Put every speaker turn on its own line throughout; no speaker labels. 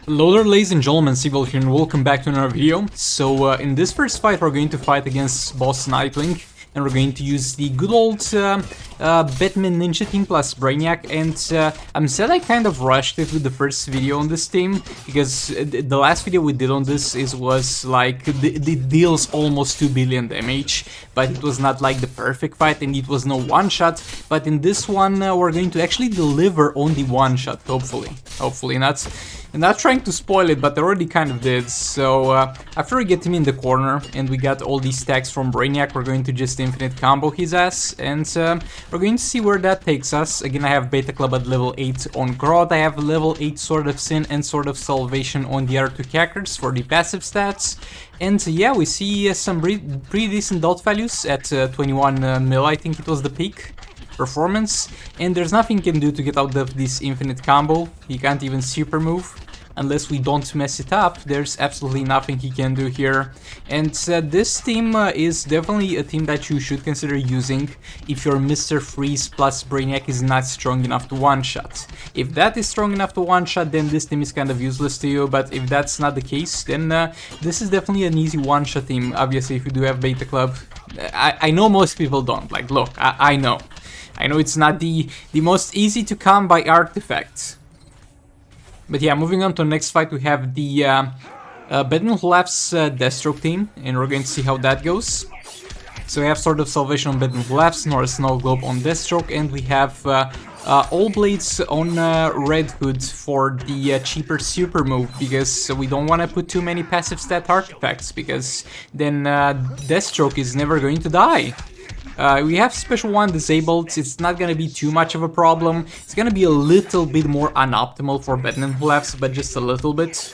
Hello there, ladies and gentlemen, Civil here and welcome back to another video. So in this first fight we're going to fight against boss Nightwing, and we're going to use the good old Batman Ninja team plus Brainiac, and I'm sad I kind of rushed it with the first video on this team, because the last video we did on this was like, it deals almost 2 billion damage, but it was not like the perfect fight and it was no one-shot, but in this one we're going to actually deliver on the one-shot, hopefully not. I'm not trying to spoil it, but I already kind of did. So after we get him in the corner and we got all these stacks from Brainiac, we're going to just infinite combo his ass, and we're going to see where that takes us. Again, I have Beta Club at level 8 on Grodd, I have level 8 Sword of Sin and Sword of Salvation on the other two characters for the passive stats. And yeah, we see some pretty decent dot values at 21 mil, I think it was the peak performance, and there's nothing he can do to get out of this infinite combo. He can't even super move unless we don't mess it up. There's absolutely nothing he can do here, and this team is definitely a team that you should consider using if your Mr. Freeze plus Brainiac is not strong enough to one-shot. If that is strong enough to one-shot, then this team is kind of useless to you, but if that's not the case, then this is definitely an easy one-shot team. Obviously, if you do have Beta Club. I know most people don't, like, look, I know it's not the most easy to come by artifacts. But yeah, moving on to the next fight, we have the Batman Who Laughs Deathstroke team, and we're going to see how that goes. So we have Sword of Salvation on Batman Who Laughs, North Snow Globe on Deathstroke, and we have All Blades on Red Hood for the cheaper super move, because we don't want to put too many passive stat artifacts, because then Deathstroke is never going to die. We have Special 1 disabled, it's not gonna be too much of a problem. It's gonna be a little bit more unoptimal for Batman Who Laughs, but just a little bit.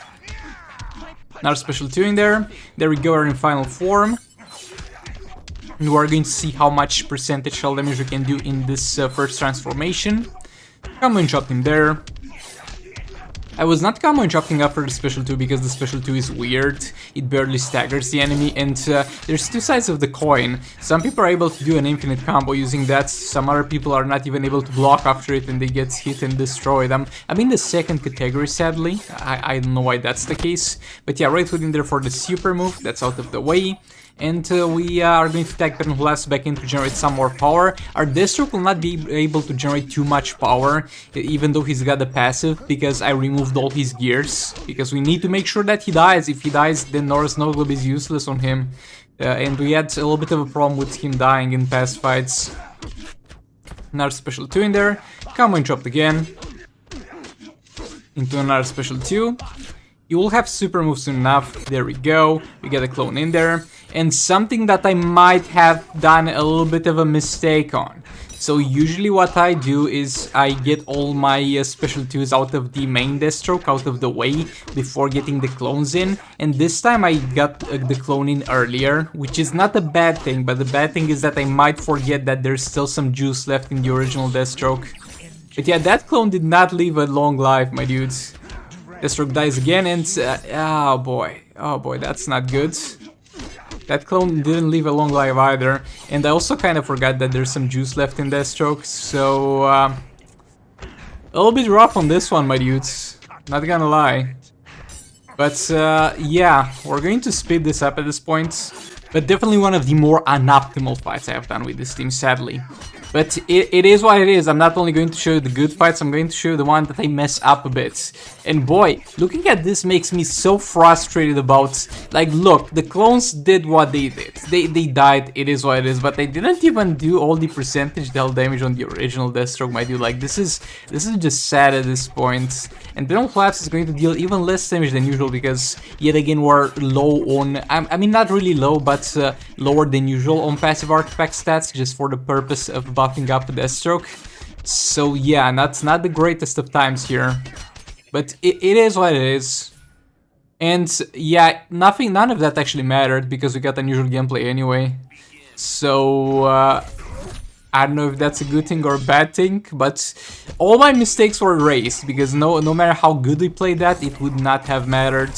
Another Special 2 in there. There we go, we're in final form. And we're going to see how much percentage shell damage we can do in this first transformation. Combo interrupting there. I was not combo interrupting after the Special 2 because the Special 2 is weird. It barely staggers the enemy, and there's two sides of the coin. Some people are able to do an infinite combo using that, some other people are not even able to block after it and they get hit and destroyed. I'm in the second category, sadly. I don't know why that's the case. But yeah, right foot in there for the super move, that's out of the way. And we are going to attack Batman Who Laughs back in to generate some more power. Our Deathstroke will not be able to generate too much power, even though he's got the passive, because I removed all his gears. Because we need to make sure that he dies. If he dies, then North Snow Globe is useless on him. And we had a little bit of a problem with him dying in past fights. Another Special 2 in there. Combo interrupt again. Into another Special 2. You will have super moves soon enough. There we go. We get a clone in there. And something that I might have done a little bit of a mistake on. So usually what I do is I get all my Special 2s out of the main Deathstroke, out of the way, before getting the clones in. And this time I got the clone in earlier, which is not a bad thing, but the bad thing is that I might forget that there's still some juice left in the original Deathstroke. But yeah, that clone did not live a long life, my dudes. Deathstroke dies again, and oh boy, that's not good. That clone didn't live a long life either, and I also kind of forgot that there's some juice left in Deathstroke, so a little bit rough on this one, my dudes, not gonna lie. But yeah, we're going to speed this up at this point, but definitely one of the more unoptimal fights I have done with this team, sadly. But it is what it is. I'm not only going to show you the good fights, I'm going to show you the one that I mess up a bit. And boy, looking at this makes me so frustrated about, like, look, the clones did what they did. They died, it is what it is, but they didn't even do all the percentage dealt damage on the original Deathstroke, my dude. Like, this is just sad at this point. And Batman Who Laughs is going to deal even less damage than usual because, yet again, we're low on, I mean, not really low, but lower than usual on passive artifact stats, just for the purpose of buffing up Deathstroke. So yeah, that's not the greatest of times here, but it is what it is. And yeah, none of that actually mattered because we got unusual gameplay anyway. So I don't know if that's a good thing or a bad thing, but all my mistakes were erased because no matter how good we played that, it would not have mattered.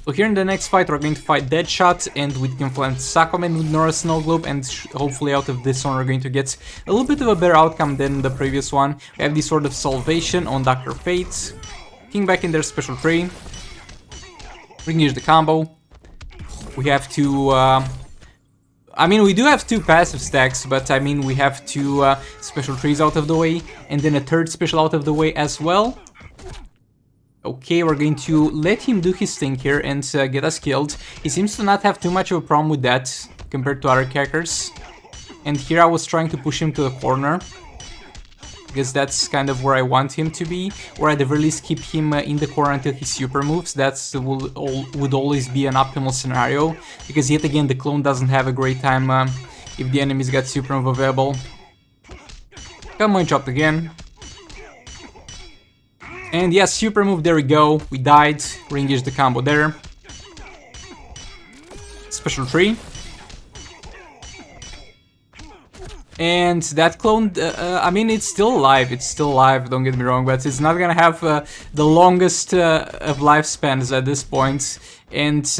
So here in the next fight, we're going to fight Deadshot, and we can flank Catwoman with North Snow Globe, and hopefully out of this one we're going to get a little bit of a better outcome than the previous one. We have the Sword of Salvation on Dr. Fate. King back in there, special 3. Ring-use the combo. We have to... I mean, we do have 2 passive stacks, but I mean, we have 2 special 3s out of the way, and then a 3rd special out of the way as well. Okay, we're going to let him do his thing here and get us killed. He seems to not have too much of a problem with that compared to other characters. And here I was trying to push him to the corner, because that's kind of where I want him to be, or at the very least keep him in the corner until he super moves. That would always be an optimal scenario, because yet again the clone doesn't have a great time if the enemies got super move available. Come on, chopped again. And yes, super move, there we go, we died, re-engage the combo there. Special 3. And that clone, I mean, it's still alive, don't get me wrong, but it's not gonna have the longest of lifespans at this point. And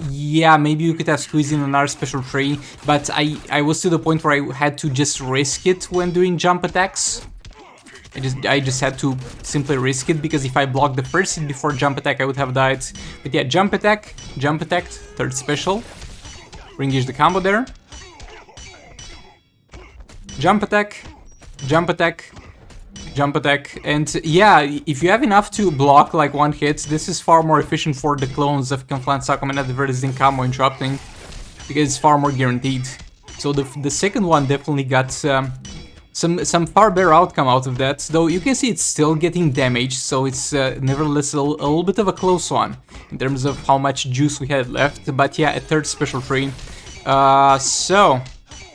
yeah, maybe you could have squeezed in another special 3, but I was to the point where I had to just risk it when doing jump attacks. I just had to simply risk it, because if I blocked the first hit before jump attack, I would have died. But yeah, jump attack, 3rd special. Re-engage the combo there. Jump attack, jump attack, jump attack. And yeah, if you have enough to block like 1 hit, this is far more efficient for the clones of Conflant Sakuman at the very least in combo interrupting, because it's far more guaranteed. So the second one definitely got some far better outcome out of that, though you can see it's still getting damaged, so it's nevertheless a little bit of a close one in terms of how much juice we had left. But yeah, a 3rd special 3. So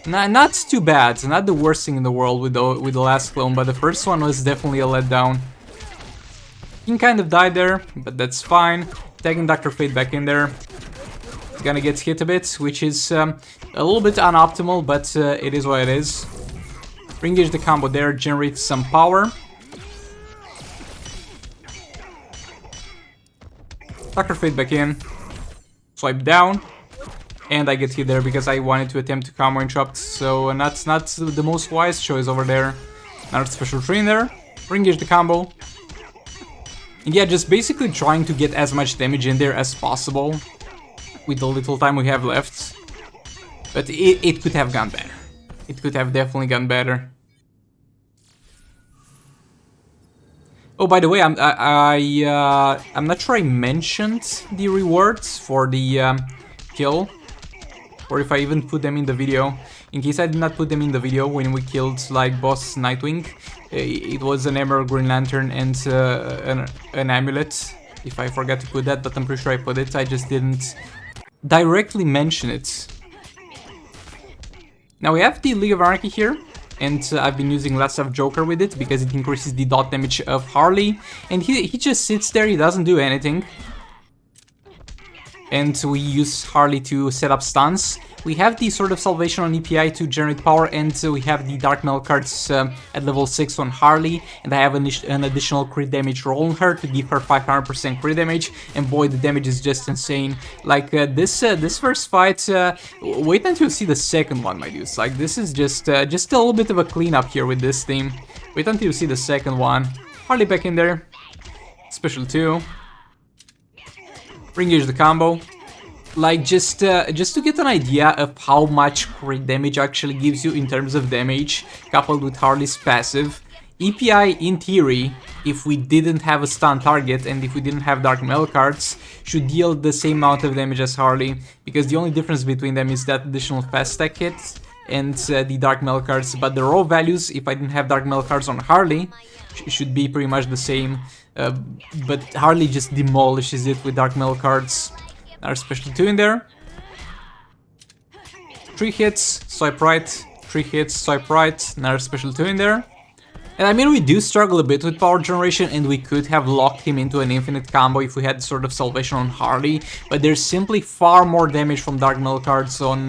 not too bad, not the worst thing in the world with the last clone, but the first one was definitely a letdown. King kind of died there, but that's fine. Tagging Dr. Fate back in there. He's gonna get hit a bit, which is a little bit unoptimal, but it is what it is. Re-engage the combo there, generate some power. Dr. Fate back in. Swipe down. And I get hit there because I wanted to attempt to combo interrupt, so that's not the most wise choice over there. Another special 3 in there. Re-engage the combo. And yeah, just basically trying to get as much damage in there as possible with the little time we have left. But it could have gone better. It could have definitely gone better. Oh, by the way, I'm not sure I mentioned the rewards for the kill, or if I even put them in the video. In case I did not put them in the video, when we killed like boss Nightwing, it was an Emerald Green Lantern and an amulet. If I forgot to put that, but I'm pretty sure I put it. I just didn't directly mention it. Now we have the League of Anarchy here, and I've been using lots of Joker with it because it increases the dot damage of Harley, and he just sits there, he doesn't do anything. And we use Harley to set up stuns. We have the Sword of Salvation on EPI to generate power, and we have the Dark Metal cards at level 6 on Harley, and I have an additional crit damage roll on her to give her 500% crit damage, and boy, the damage is just insane. Like, this first fight, wait until you see the second one, my dudes. Like, this is just a little bit of a cleanup here with this team. Wait until you see the second one. Harley back in there. Special 2. Re-engage the combo. Like, just to get an idea of how much crit damage actually gives you in terms of damage, coupled with Harley's passive, EPI, in theory, if we didn't have a stun target and if we didn't have Dark Metal cards, should deal the same amount of damage as Harley, because the only difference between them is that additional fast stack hit and the Dark Metal cards, but the raw values, if I didn't have Dark Metal cards on Harley, should be pretty much the same, but Harley just demolishes it with Dark Metal cards. Another special 2 in there. 3 hits, swipe right, 3 hits, swipe right, another special 2 in there. And I mean, we do struggle a bit with power generation, and we could have locked him into an infinite combo if we had Sword of Salvation on Harley, but there's simply far more damage from Dark Metal cards on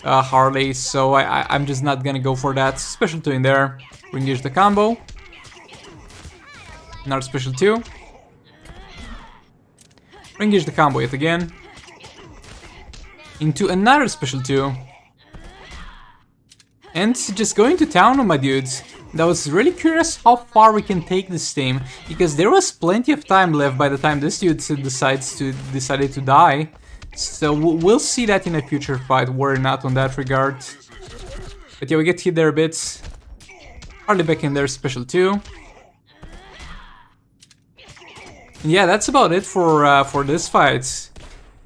Harley, so I'm just not gonna go for that. Special 2 in there, re-engage the combo. Another special 2. Re-engage the combo yet again. Into another special 2. And just going to town on my dudes. I was really curious how far we can take this team, because there was plenty of time left by the time this dude decided to die. So we'll see that in a future fight, worry not on that regard. But yeah, we get hit there a bit. Harley back in there, special 2. And yeah, that's about it for this fight.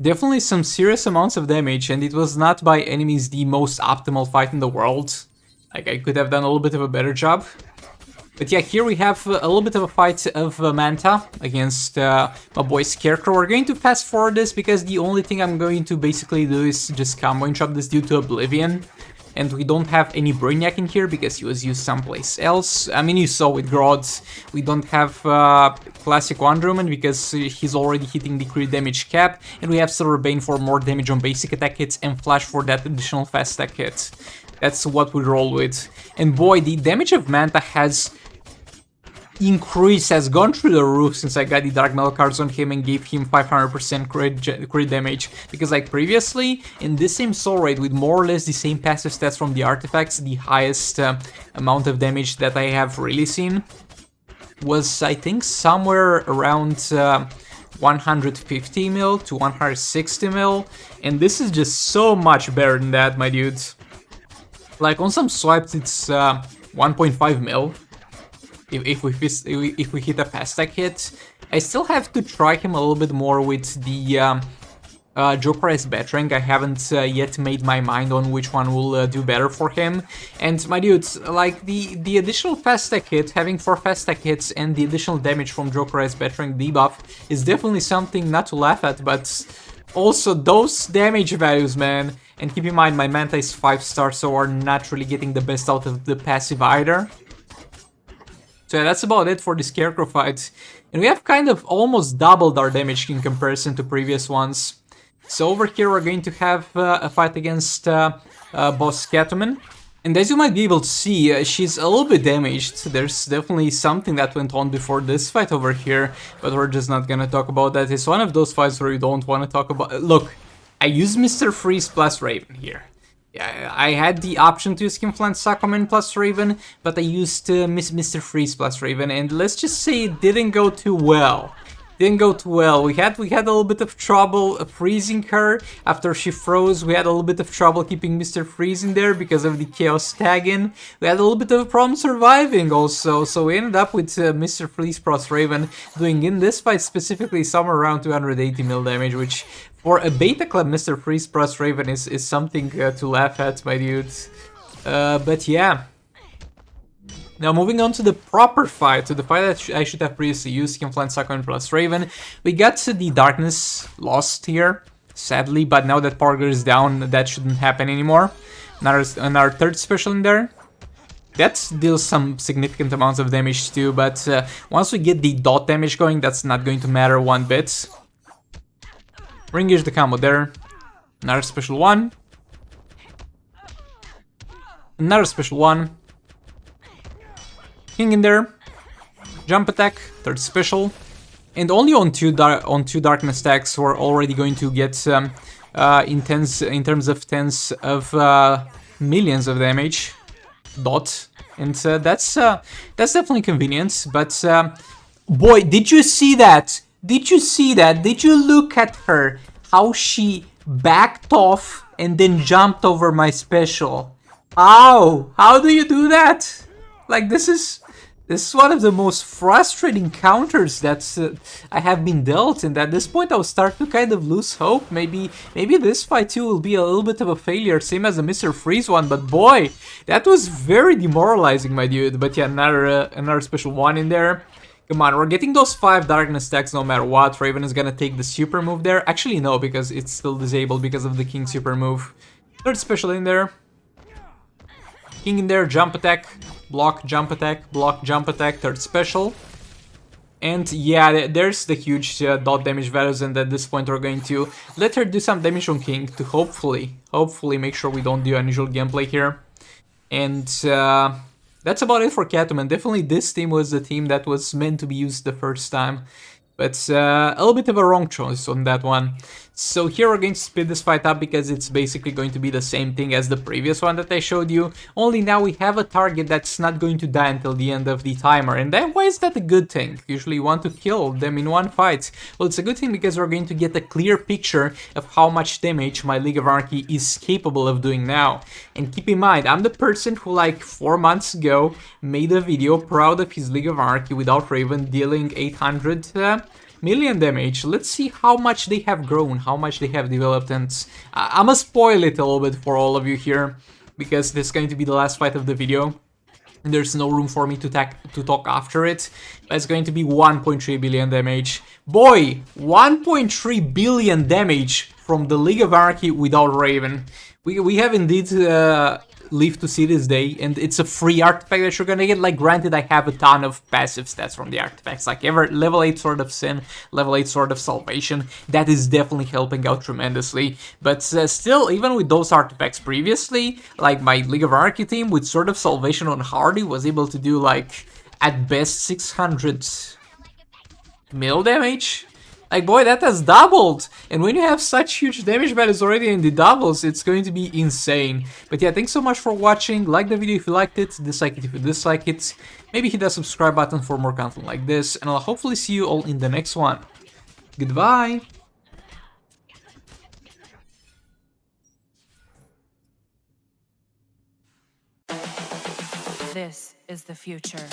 Definitely some serious amounts of damage, and it was not by any means the most optimal fight in the world. Like, I could have done a little bit of a better job. But yeah, here we have a little bit of a fight of Manta against my boy Scarecrow. We're going to fast forward this because the only thing I'm going to basically do is just combo and chop this dude to oblivion. And we don't have any Brainiac in here because he was used someplace else. I mean, you saw with Grodd, we don't have Classic Wonder Woman because he's already hitting the crit damage cap. And we have Silver Bane for more damage on basic attack hits and Flash for that additional fast attack hit. That's what we roll with. And boy, the damage of Manta has increased, has gone through the roof since I got the Dark Metal cards on him and gave him 500% crit damage. Because like previously, in this same soul raid with more or less the same passive stats from the artifacts, the highest amount of damage that I have really seen was, I think, somewhere around 150 mil to 160 mil. And this is just so much better than that, my dudes. Like, on some swipes, it's 1.5 mil. If we hit a fast attack hit. I still have to try him a little bit more with the Jokerized Batarang. I haven't yet made my mind on which one will do better for him. And my dudes, like the additional fast attack hit, having 4 fast attack hits and the additional damage from Jokerized Batarang debuff is definitely something not to laugh at, but also those damage values, man. And keep in mind, my Manta is 5-star, so we're not really getting the best out of the passive either. So yeah, that's about it for the Scarecrow fight. And we have kind of almost doubled our damage in comparison to previous ones. So over here we're going to have a fight against boss Catwoman. And as you might be able to see, she's a little bit damaged. There's definitely something that went on before this fight over here, but we're just not gonna talk about that. It's one of those fights where you don't want to talk about... Look, I used Mr. Freeze plus Raven here. Yeah, I had the option to use Skinflint Aquaman plus Raven, but I used Mr. Freeze plus Raven, and let's just say it didn't go too well. Didn't go too well. We had a little bit of trouble freezing her after she froze. We had a little bit of trouble keeping Mr. Freeze in there because of the Chaos tag-in. We had a little bit of a problem surviving also, so we ended up with Mr. Freeze plus Raven doing in this fight specifically somewhere around 280 mil damage, which for a beta club Mr. Freeze plus Raven is something to laugh at, my dudes. But yeah. Now moving on to the proper fight, to the fight that I should have previously used, Skinflint Aquaman plus Raven. We got the Darkness lost here, sadly, but now that Parker is down, that shouldn't happen anymore. Another third special in there. That deals some significant amounts of damage too, but once we get the dot damage going, that's not going to matter one bit. Re-engage the combo there. Another special one. Another special one. King in there. Jump attack. Third special. And only on two darkness stacks we're already going to get in terms of tens of millions of damage. Dot. And that's definitely convenient. But boy, did you see that? Did you see that? Did you look at her? How she backed off and then jumped over my special. Ow! How do you do that? Like, this is one of the most frustrating counters that I have been dealt, and at this point I'll start to kind of lose hope. Maybe this fight too will be a little bit of a failure, same as the Mr. Freeze one, but boy, that was very demoralizing, my dude. But yeah, another special one in there. Come on, we're getting those 5 darkness stacks no matter what. Raven is gonna take the super move there. Actually, no, because it's still disabled because of the King super move. Third special in there. King in there, jump attack, block, jump attack, block, jump attack, third special. And yeah, there's the huge dot damage values, and at this point we're going to let her do some damage on King to hopefully make sure we don't do unusual gameplay here. And that's about it for Catwoman. Definitely this team was the team that was meant to be used the first time. But a little bit of a wrong choice on that one. So here we're going to speed this fight up because it's basically going to be the same thing as the previous one that I showed you, only now we have a target that's not going to die until the end of the timer, and then why is that a good thing? Usually you want to kill them in one fight. Well, it's a good thing because we're going to get a clear picture of how much damage my League of Anarchy is capable of doing now. And keep in mind, I'm the person who like 4 months ago made a video proud of his League of Anarchy without Raven dealing 800 million damage. Let's see how much they have grown, how much they have developed, and I'm gonna spoil it a little bit for all of you here, because this is going to be the last fight of the video. And there's no room for me to talk after it. But it's going to be 1.3 billion damage. Boy, 1.3 billion damage from the League of Anarchy without Raven. We have indeed lived to see this day, and it's a free artifact that you're gonna get. Like, granted, I have a ton of passive stats from the artifacts, like level 8 Sword of Sin, level 8 Sword of Salvation. That is definitely helping out tremendously. But still, even with those artifacts previously, like my League of Anarchy team with Sword of Salvation on Hardy was able to do, like, at best 600 mil damage. Like, boy, that has doubled! And when you have such huge damage values already in the doubles, it's going to be insane. But yeah, thanks so much for watching. Like the video if you liked it, dislike it if you dislike it. Maybe hit that subscribe button for more content like this, and I'll hopefully see you all in the next one. Goodbye!
This is the future.